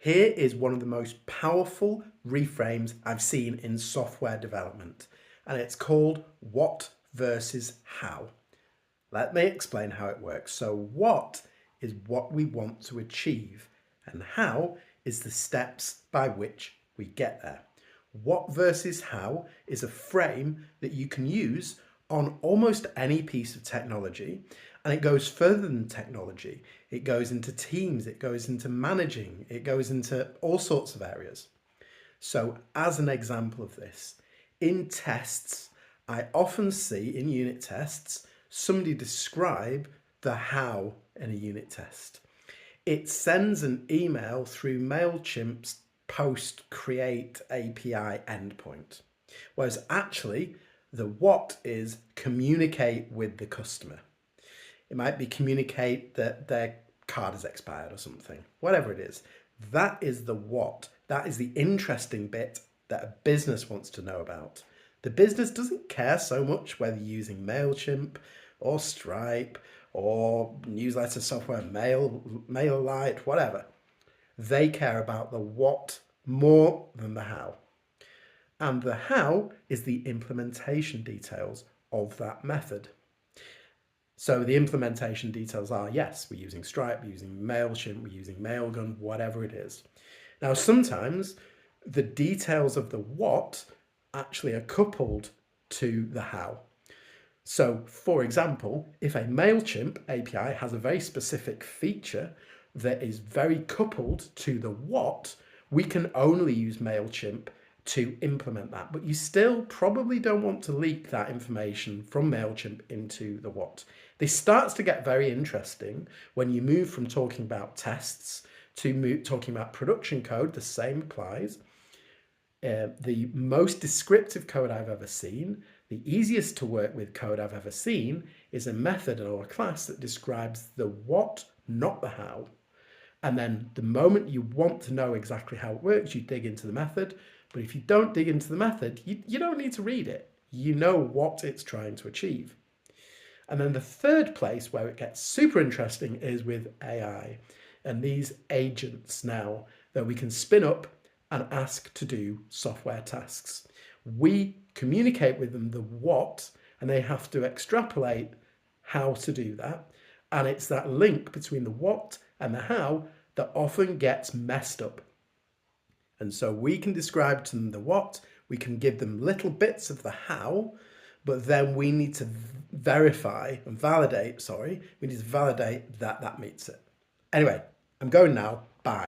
Here is one of the most powerful reframes I've seen in software development, and it's called what versus how. Let me explain how it works. So what is what we want to achieve, and how is the steps by which we get there. What versus how is a frame that you can use on almost any piece of technology, and it goes further than technology. It goes into teams, it goes into managing, it goes into all sorts of areas. So as an example of this, in tests, I often see in unit tests somebody describe the how in a unit test. It sends an email through MailChimp's post create API endpoint, whereas actually the what is communicate with the customer. It might be communicate that their card is expired or something, whatever it is. That is the what. That is the interesting bit that a business wants to know about. The business doesn't care so much whether you're using MailChimp or Stripe or newsletter software, MailerLite, whatever. They care about the what more than the how. And the how is the implementation details of that method. So the implementation details are, yes, we're using Stripe, we're using MailChimp, we're using Mailgun, whatever it is. Now, sometimes the details of the what actually are coupled to the how. So, for example, if a MailChimp API has a very specific feature that is very coupled to the what, we can only use MailChimp to implement that. But you still probably don't want to leak that information from MailChimp into the what. This starts to get very interesting when you move from talking about tests to talking about production code. The same applies. The most descriptive code I've ever seen, the easiest to work with code I've ever seen, is a method or a class that describes the what, not the how. And then the moment you want to know exactly how it works, you dig into the method. But if you don't dig into the method, you don't need to read it. You know what it's trying to achieve. And then the third place where it gets super interesting is with AI and these agents now that we can spin up and ask to do software tasks. We communicate with them the what, and they have to extrapolate how to do that. And it's that link between the what and the how that often gets messed up. And so we can describe to them the what, we can give them little bits of the how, but then we need to validate that that meets it. Anyway, I'm going now.